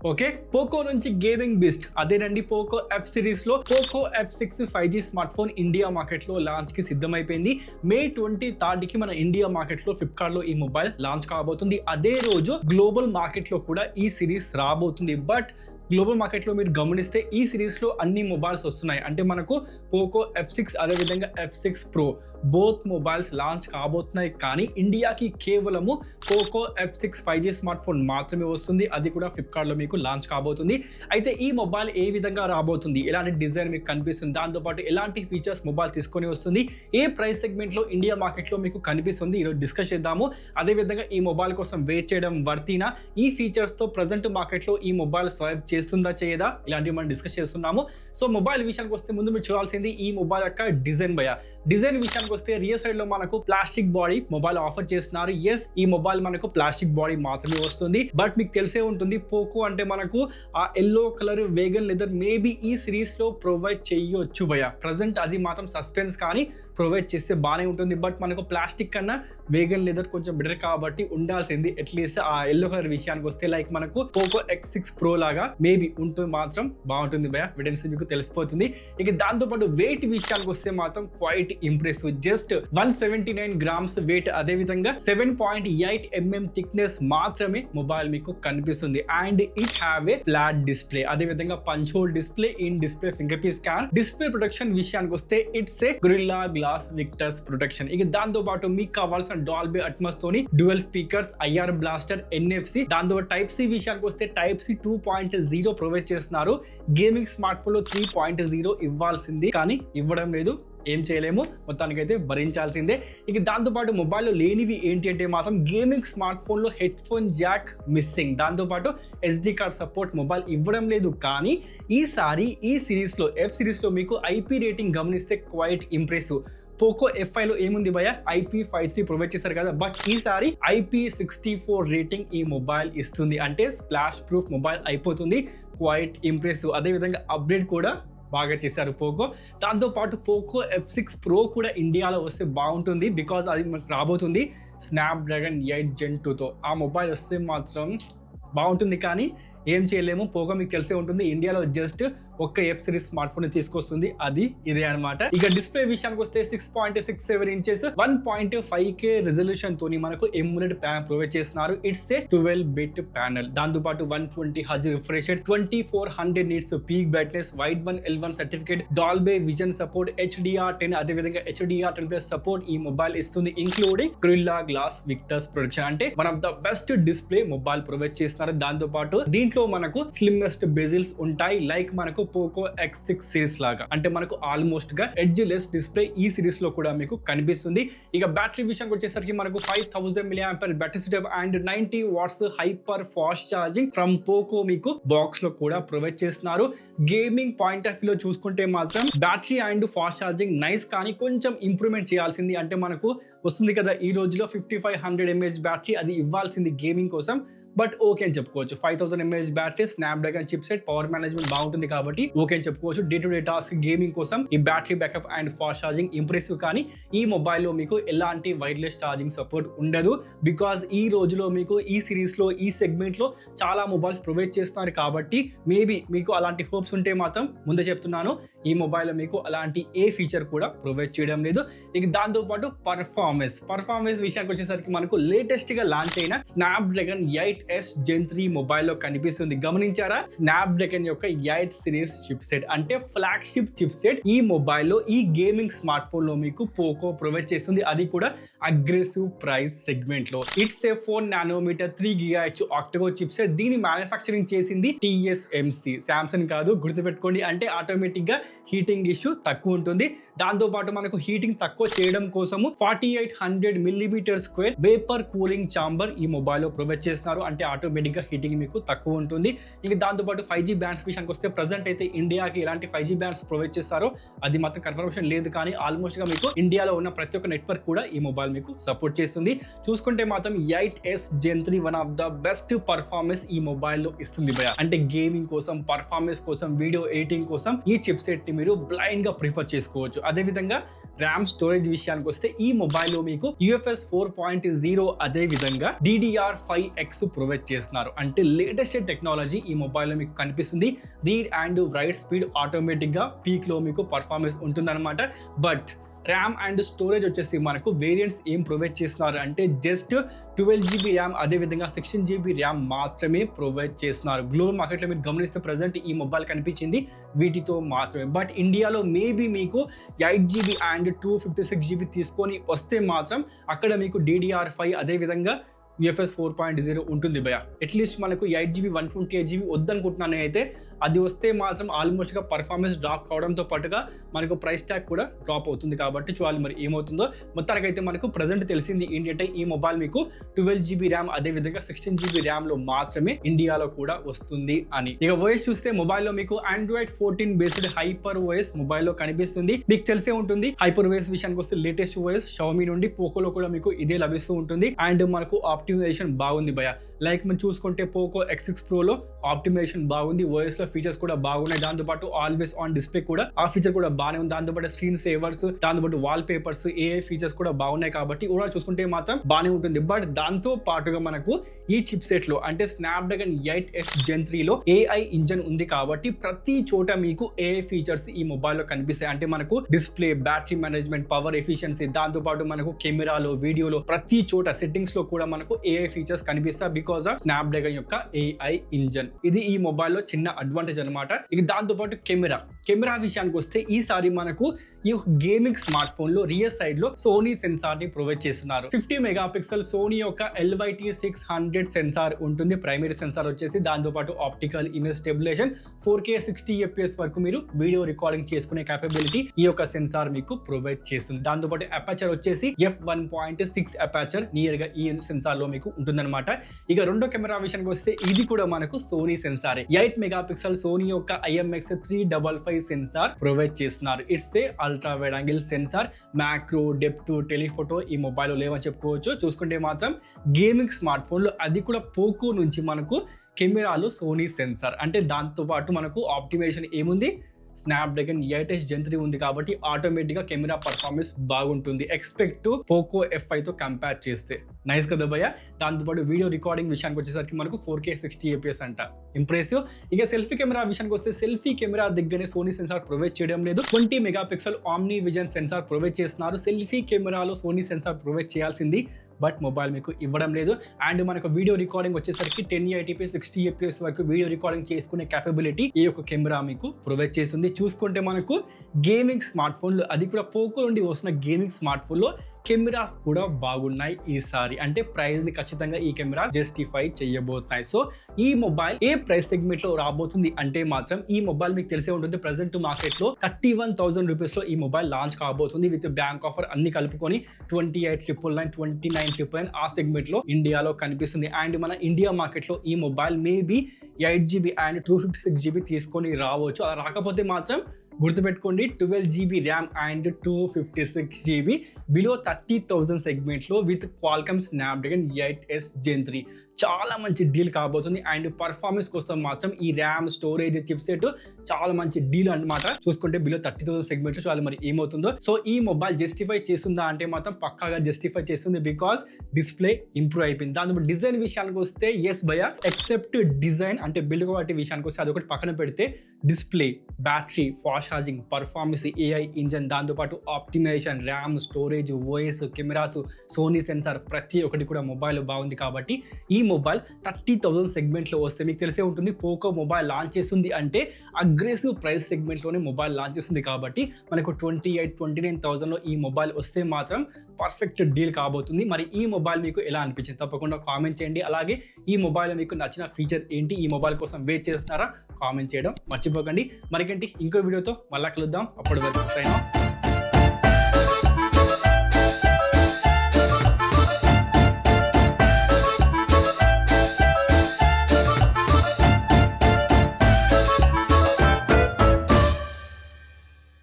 Okay, Poco నుంచి gaming beast అదేనండి Poco F series లో Poco F6 5G smart phone India market లో launch కి సిద్ధమైపోయింది. May 23 కి మన ఇండియా మార్కెట్ లో ఫ్లిప్కార్ట్ లో ఈ మొబైల్ లాంచ్ కాబోతుంది. అదే రోజు గ్లోబల్ మార్కెట్ లో కూడా ఈ సిరీస్ రాబోతుంది. బట్ గ్లోబల్ మార్కెట్లో మీరు గమనిస్తే ఈ సిరీస్లో అన్ని మొబైల్స్ వస్తున్నాయి. అంటే మనకు పోకో F6 అదేవిధంగా F6 Pro both mobiles launch కాబోతున్నాయి. కానీ ఇండియాకి కేవలము Poco F6 5G smart phone మాత్రమే వస్తుంది. అది కూడా ఫ్లిప్కార్ట్లో మీకు లాంచ్ కాబోతుంది. అయితే ఈ మొబైల్ ఏ విధంగా రాబోతుంది, ఎలాంటి డిజైన్ మీకు కనిపిస్తుంది, దాంతోపాటు ఎలాంటి ఫీచర్స్ మొబైల్ తీసుకొని వస్తుంది, ఏ ప్రైస్ సెగ్మెంట్లో ఇండియా మార్కెట్లో మీకు కనిపిస్తుంది, ఈరోజు డిస్కస్ చేద్దాము. అదేవిధంగా ఈ మొబైల్ కోసం వెయిట్ చేయడం వర్తీనా, ఈ ఫీచర్స్తో ప్రజెంట్ మార్కెట్లో ఈ మొబైల్ సర్వ్ చేస్తుందా చేయదా, ఇలాంటివి మనం డిస్కస్ చేస్తున్నాము. సో మొబైల్ విషయానికి వస్తే ముందు మీరు చూడాల్సింది ఈ మొబైల్ యొక్క డిజైన్ డిజైన్ విషయానికి వస్తే రియర్ సైడ్ లో మనకు ప్లాస్టిక్ బాడీ మొబైల్ ఆఫర్ చేస్తున్నారు. ఎస్, ఈ మొబైల్ మనకు ప్లాస్టిక్ బాడీ మాత్రమే వస్తుంది. బట్ మీకు తెలిసే ఉంటుంది పోకో అంటే మనకు ఆ yellow colour vegan leather maybe ఈ సిరీస్ లో ప్రొవైడ్ చేయొచ్చు ప్రజెంట్ అది మాత్రం సస్పెన్స్, కానీ ప్రొవైడ్ చేస్తే బాగానే ఉంటుంది. బట్ మనకు ప్లాస్టిక్ కన్నా వేగన్ లెదర్ కొంచెం బెటర్ కాబట్టి ఉండాల్సింది. అట్లీస్ట్ ఆ ఎల్లో కలర్ విషయానికి వస్తే లైక్ మనకు పోకో X6 Pro లాగా మేబీ ఉంటూ మాత్రం బాగుంటుంది విటెన్స్ మీకు తెలిసిపోతుంది. ఇక దాంతోపాటు వెయిట్ విషయానికి వస్తే మాత్రం quite impressive. Just 179 grams weight, అదేవిధంగా 7.8 mm థిక్నెస్ మాత్రమే మొబైల్ మీకు కనిపిస్తుంది. And it have a flat display, అదేవిధంగా punch hole display, in display fingerprint scan. Display protection విషయానికి వస్తే it's a Gorilla Glass Victus protection. ఇక దాంతో పాటు మీకు కావాల్సిన డాల్బీ అట్మాస్ తోని dual speakers, IR blaster, NFC. దాంతో టైప్ సి విషయానికి వస్తే టైప్ సి 2.0 ప్రొవైడ్ చేస్తున్నారు. గేమింగ్ స్మార్ట్ ఫోన్ లో 3.0 ఇవ్వాల్సింది, కానీ ఇవ్వడం లేదు. ఏం చేయలేము, మొత్తానికైతే భరించాల్సిందే. ఇక దాంతోపాటు మొబైల్లో లేనివి ఏంటి అంటే మాత్రం గేమింగ్ స్మార్ట్ ఫోన్లో హెడ్ ఫోన్ జాక్ మిస్సింగ్, దాంతోపాటు SD కార్డ్ సపోర్ట్ మొబైల్ ఇవ్వడం లేదు. కానీ ఈసారి ఈ సిరీస్లో F సిరీస్లో మీకు IP రేటింగ్ గమనిస్తే క్వైట్ ఇంప్రెసివ్. పోకో F5 లో ఏముంది IP53 ప్రొవైడ్ చేశారు కదా, బట్ ఈసారి IP64 రేటింగ్ ఈ మొబైల్ ఇస్తుంది. అంటే స్ప్లాష్ ప్రూఫ్ మొబైల్ అయిపోతుంది. Quiet impressive. అదేవిధంగా అప్డేట్ కూడా బాగా చేశారు పోకో. దాంతోపాటు పోకో F6 Pro కూడా ఇండియాలో వస్తే బాగుంటుంది. బికాజ్ అది మనకు రాబోతుంది స్నాప్డ్రాగన్ 8 Gen 2తో. ఆ మొబైల్ వస్తే మాత్రం బాగుంటుంది, కానీ ఏం చేయలేము. పోకో మీకు తెలిసే ఉంటుంది ఇండియాలో జస్ట్ ఒక్క F సిరీస్ స్మార్ట్ ఫోన్ తీసుకొస్తుంది, అది ఇదే అనమాట. ఇక డిస్ప్లే విషయానికి వస్తే 6.67 inches 1.5K రెజల్యూషన్ తోని మనకు AMOLED ప్యానల్ ప్రొవైడ్ చేస్తున్నారు. It's a 12-bit panel. దాంతోపాటు 120 Hz refresh rate, 2400 nits peak brightness, wide 1L1 certificate, Dolby Vision support, HDR10 అదేవిధంగా HDR10+ సపోర్ట్ ఈ మొబైల్ ఇస్తుంది. Including Gorilla Glass Victus protection. అంటే one of the best display mobile provide చేస్తున్నారు. దాంతోపాటు దీంట్లో మనకు slimmest bezels ఉంటాయి, లైక్ మనకు పోకో X6 సిరీస్ లాగా. అంటే మనకు ఆల్మోస్ట్ గా ఎడ్జ్ లెస్ డిస్ప్లే ఈ సిరీస్ లో కూడా మీకు కనిపిస్తుంది. ఇక బ్యాటరీ విషయానికి వచ్చేసరికి మనకు 5000 mAh battery setup and 90 watts hyper fast charging from Poco మీకు బాక్స్ లో కూడా ప్రొవైడ్ చేస్తున్నారు. గేమింగ్ పాయింట్ ఆఫ్ వ్యూ లో చూసుకుంటే మాత్రం battery and fast charging nice, కానీ కొంచెం ఇంప్రూవ్మెంట్ చేయాల్సింది. అంటే మనకు వస్తుంది కదా ఈ రోజులో 5500 mAh బ్యాటరీ, అది ఇవ్వాల్సింది గేమింగ్ కోసం. బట్ ఓకే అని చెప్పుకోవచ్చు. 5000 mAh battery, Snapdragon chip set, power management బాగుంటుంది కాబట్టి ఓకే అని చెప్పుకోవచ్చు. Day to day task gaming కోసం ఈ battery backup and fast charging impressive. కానీ ఈ మొబైల్లో మీకు ఎలాంటి వైర్లెస్ ఛార్జింగ్ సపోర్ట్ ఉండదు. బికాజ్ ఈ రోజులో మీకు ఈ సిరీస్లో ఈ సెగ్మెంట్లో చాలా మొబైల్స్ ప్రొవైడ్ చేస్తున్నారు కాబట్టి మేబీ మీకు అలాంటి హోప్స్ ఉంటే మాత్రం ముందే చెప్తున్నాను, ఈ మొబైల్లో మీకు అలాంటి ఏ ఫీచర్ కూడా ప్రొవైడ్ చేయడం లేదు. ఇక దాంతోపాటు పర్ఫార్మెన్స్ విషయానికి వచ్చేసరికి మనకు లేటెస్ట్ గా లాంచ్ అయిన స్నాప్డ్రాగన్ 8S Gen 3 మొబైల్లో కనిపిస్తుంది. గమనించారా? స్నాప్డ్రాగన్ యొక్క 8 సిరీస్ చిప్ సెట్, అంటే ఫ్లాగ్షిప్ చిప్ సెట్ ఈ మొబైల్లో ఈ గేమింగ్ స్మార్ట్ ఫోన్ లో మీకు పోకో ప్రొవైడ్ చేస్తుంది. అది కూడా అగ్రెసివ్ ప్రైస్ సెగ్మెంట్ లో. It's a 4nm 3 GHz octacore chipset. దీని మ్యానుఫ్యాక్చరింగ్ చేసింది TSMC, శాంసంగ్ కాదు, గుర్తుపెట్టుకోండి. అంటే ఆటోమేటిక్ గా హీటింగ్ ఇష్యూ తక్కువ ఉంటుంది. దాంతో పాటు మనకు హీటింగ్ తక్కువ చేయడం కోసము 4800 mm² వేపర్ కూలింగ్ ఛాంబర్ ఈ మొబైల్లో ప్రొవైడ్ చేస్తున్నారు. అంటే ఆటోమేటిక్ గా హీటింగ్ మీకు తక్కువ ఉంటుంది. ఇంకా దాంతోపాటు 5G బ్యాండ్స్ విషయానికి వస్తే ప్రజెంట్ అయితే ఇండియాకి ఎలాంటి 5G బ్యాండ్స్ ప్రొవైడ్ చేస్తారో అది మాత్రం కన్ఫర్మేషన్ లేదు, కానీ ఆల్మోస్ట్ గా మీకు ఇండియాలో ఉన్న ప్రతి ఒక్క నెట్వర్క్ కూడా ఈ మొబైల్ మీకు సపోర్ట్ చేస్తుంది. చూసుకుంటే మాత్రం 8S Gen 3 one of the best performance ఈ మొబైల్లో ఇస్తుంది అంటే గేమింగ్ కోసం, పర్ఫార్మెన్స్ కోసం, వీడియో ఎడిటింగ్ కోసం ఈ చిప్ సెట్ ని మీరు బ్లైండ్ గా ప్రిఫర్ చేసుకోవచ్చు. అదేవిధంగా ర్యామ్ స్టోరేజ్ విషయానికి వస్తే ఈ మొబైల్లో మీకు UFS 4.0 అదే విధంగా DDR5X ప్రొవైడ్ చేస్తున్నారు. అంటే లేటెస్ట్ టెక్నాలజీ ఈ మొబైల్లో మీకు కనిపిస్తుంది. Read and right speed automatic గా పీక్ లో మీకు పర్ఫార్మెన్స్ ఉంటుందన్నమాట. బట్ ర్యామ్ అండ్ స్టోరేజ్ వచ్చేసి మనకు వేరియంట్స్ ఏం ప్రొవైడ్ చేస్తున్నారు అంటే జస్ట్ 12GB ర్యామ్ అదేవిధంగా 16GB ర్యామ్ మాత్రమే ప్రొవైడ్ చేస్తున్నారు. గ్లోబల్ మార్కెట్లో మీరు గమనిస్తే ప్రజెంట్ ఈ మొబైల్ కనిపించింది వీటితో మాత్రమే. బట్ ఇండియాలో మేబీ మీకు 8GB అండ్ 256GB తీసుకొని వస్తే మాత్రం అక్కడ మీకు DDR5 అదేవిధంగా UFS 4.0 ఉంటుంది భయ. అట్లీస్ట్ మనకు 8GB 128GB వద్దనుకుంటున్నాను అయితే అది వస్తే మాత్రం ఆల్మోస్ట్ గా పర్ఫార్మెన్స్ డ్రాప్ కావడంతో పాటుగా మనకు ప్రైస్ ట్యాగ్ కూడా డ్రాప్ అవుతుంది. కాబట్టి చూడాలి మరి ఏమవుతుందో. మొత్తానికైతే మనకు ప్రజెంట్ తెలిసింది ఏంటంటే ఈ మొబైల్ మీకు 12GB ర్యామ్ అదేవిధంగా 16GB ర్యామ్ లో మాత్రమే ఇండియాలో కూడా వస్తుంది అని. ఇక ఓఎస్ చూస్తే మొబైల్లో మీకు Android 14 బేస్డ్ హైపర్ ఓఎస్ మొబైల్లో కనిపిస్తుంది. మీకు తెలిసే ఉంటుంది హైపర్ ఓఎస్ విషయానికి వస్తే లేటెస్ట్ ఓఎస్ Xiaomi నుండి పోకోలో కూడా మీకు ఇదే లభిస్తూ ఉంటుంది. అండ్ మనకు ఆప్టిమైజేషన్ బాగుంది భయ. లైక్ మనం చూసుకుంటే పోకో X6 Pro లో ఆప్టిమైజేషన్ బాగుంది, ఓఎస్ లో ఫీచర్స్ కూడా బాగున్నాయి. దాంతోపాటు ఆల్వేస్ ఆన్ డిస్ప్లే కూడా ఆ ఫీచర్ కూడా బాగానే ఉంది. దాంతోపాటు స్క్రీన్ సేవర్స్, దాంతోపాటు వాల్ పేపర్స్, AI ఫీచర్స్ కూడా బాగున్నాయి. కాబట్టి ఓవరాల్ చూసుకుంటే మాత్రం బాగానే ఉంటుంది. బట్ దాంతో పాటుగా మనకు ఈ చిప్ సెట్ లో అంటే స్నాప్డ్రాగన్ 8S Gen 3 లో AI ఇంజన్ ఉంది. కాబట్టి ప్రతి చోట మీకు AI ఫీచర్స్ ఈ మొబైల్ లో కనిపిస్తాయి. అంటే మనకు display, battery management, power efficiency, దాంతోపాటు మనకు కెమెరాలో, వీడియోలో ప్రతి చోట సెట్టింగ్స్ లో కూడా మనకు AI ఫీచర్స్ కనిపిస్తాయి బికాస్ ఆఫ్ స్నాప్డ్రాగన్ యొక్క AI ఇంజన్. ఇది ఈ మొబైల్లో చిన్న అడ్వాంటేజ్ అనమాట. ఇక దాంతో పాటు కెమెరా విషయానికి వస్తే ఈసారి మనకు ఈ గేమింగ్ స్మార్ట్ ఫోన్ లో రియర్ సైడ్ లో సోనీ సెన్సార్ ని ప్రొవైడ్ చేస్తున్నారు. 50 మెగాపిక్సెల్ సోనీ యొక్క LYT600 సెన్సార్ ఉంటుంది. ప్రైమరీ సెన్సార్ వచ్చేసి దాంతో పాటు optical image stabilisation 4K 60fps వరకు మీరు వీడియో రికార్డింగ్ చేసుకునే కేపబిలిటీ ఈ యొక్క సెన్సార్ మీకు ప్రొవైడ్ చేస్తుంది. దాంతో పాటు అపర్చర్ వచ్చేసి f1.6 అపర్చర్ నియర్ గా ఈ సెన్సార్ లో మీకు ఉంటుందన్నమాట. ఇక రెండో కెమెరా విషయానికి వస్తే ఇది కూడా మనకు సోనీ సెన్సార్ 8 మెగాపిక్సెల్ సోనీ యొక్క IMX355 సెన్సార్ ప్రొవైడ్ చేస్తున్నారు. It's A ultra wide angle censor. Macro, depth, telephoto ఈ మొబైల్ లో లేవని చెప్పుకోవచ్చు. చూసుకుంటే మాత్రం గేమింగ్ స్మార్ట్ ఫోన్ లో అది కూడా పోకో నుంచి మనకు కెమెరాలో సోనీ సెన్సార్. అంటే దాంతో పాటు మనకు ఆప్టిమైజేషన్ ఏముంది, స్నాప్డ్రాగన్ 8S Gen 3 ఉంది. కాబట్టి ఆటోమేటిక్ గా కెమెరా పర్ఫార్మెన్స్ బాగుంటుంది ఎక్స్పెక్ట్ టు పోకో F5 తో కంపేర్ చేస్తే. నైస్ కదా భయ్య. దాంతోపాటు వీడియో రికార్డింగ్ విషయానికి వచ్చేసరికి మనకు 4K 60fps అంట, ఇంప్రెసివ్. ఇక సెల్ఫీ కెమెరా విషయానికి వస్తే సెల్ఫీ కెమెరా దగ్గరే సోనీ సెన్సార్ ప్రొవైడ్ చేయడం లేదు. 20 megapixel OmniVision sensor provide చేస్తున్నారు. సెల్ఫీ కెమెరాలో సోనీ సెన్సార్ ప్రొవైడ్ చేయాల్సింది, బట్ మొబైల్ మీకు ఇవ్వడం లేదు. అండ్ మనకు వీడియో రికార్డింగ్ వచ్చేసరికి 1080p 60fps వరకు వీడియో రికార్డింగ్ చేసుకునే కేపబిలిటీ ఈ యొక్క కెమెరా మీకు ప్రొవైడ్ చేస్తుంది. చూసుకుంటే మనకు గేమింగ్ స్మార్ట్ ఫోన్లు, అది కూడా పోకో నుండి వస్తున్న గేమింగ్ స్మార్ట్ ఫోన్లో కెమెరాస్ కూడా బాగున్నాయి ఈసారి. అంటే ప్రైస్ ని ఖచ్చితంగా ఈ కెమెరాస్ జస్టిఫై చేయబోతున్నాయి. సో ఈ మొబైల్ ఏ ప్రైస్ సెగ్మెంట్ లో రాబోతుంది అంటే మాత్రం ఈ మొబైల్ మీకు తెలిసే ఉంటుంది ప్రెసెంట్ మార్కెట్ లో 31,000 రూపీస్ లో ఈ మొబైల్ లాంచ్ కాబోతుంది. విత్ బ్యాంక్ ఆఫర్ అన్ని కలుపుకొని 28,999, 29,999 ఆ సెగ్మెంట్ లో ఇండియాలో కనిపిస్తుంది. అండ్ మన ఇండియా మార్కెట్ లో ఈ mobile maybe 8GB and 256GB తీసుకొని రావచ్చు. అలా రాకపోతే మాత్రం గుర్తుపెట్టుకోండి 12GB RAM and 256GB below 30,000 సెగ్మెంట్లో with Qualcomm Snapdragon 8S Gen 3 చాలా మంచి డీల్ కాబోతుంది. అండ్ పర్ఫార్మెన్స్ కోసం మాత్రం ఈ ర్యామ్, స్టోరేజ్, చిప్ సెట్ చాలా మంచి డీల్ అన్నమాట. చూసుకుంటే బిలో 30,000 సెగ్మెంట్లో చూడాలి మరి ఏమవుతుందో. సో ఈ మొబైల్ జస్టిఫై చేస్తుందా అంటే మాత్రం పక్కాగా జస్టిఫై చేస్తుంది బికాస్ డిస్ప్లే ఇంప్రూవ్ అయిపోయింది. దాంతో డిజైన్ విషయానికి వస్తే ఎస్ భయ, ఎక్సెప్ట్ డిజైన్ అంటే బిల్డ్ క్వాలిటీ విషయానికి వస్తే అదొకటి పక్కన పెడితే display, battery, fast charging, performance, AI engine, దాంతోపాటు optimisation, RAM, storage, OS, cameras, Sony sensor ప్రతి ఒక్కటి కూడా మొబైల్ బాగుంది. కాబట్టి ఈ మొబైల్ 30,000 సెగ్మెంట్లో వస్తే మీకు తెలిసే ఉంటుంది పోకో మొబైల్ లాంచ్ చేస్తుంది అంటే అగ్రెసివ్ ప్రైస్ సెగ్మెంట్లోనే మొబైల్ లాంచ్ చేస్తుంది. కాబట్టి మనకు 28,000-29,000లో ఈ మొబైల్ వస్తే మాత్రం పర్ఫెక్ట్ డీల్ కాబోతుంది. మరి ఈ మొబైల్ మీకు ఎలా అనిపించింది తప్పకుండా కామెంట్ చేయండి. అలాగే ఈ మొబైల్ మీకు నచ్చిన ఫీచర్ ఏంటి, ఈ మొబైల్ కోసం వెయిట్ చేస్తున్నారా కామెంట్ చేయడం మర్చిపోకండి. మరికంటి ఇంకో వీడియోతో మళ్ళా కలుద్దాం. అప్పటి వరకు సైన్ ఆఫ్.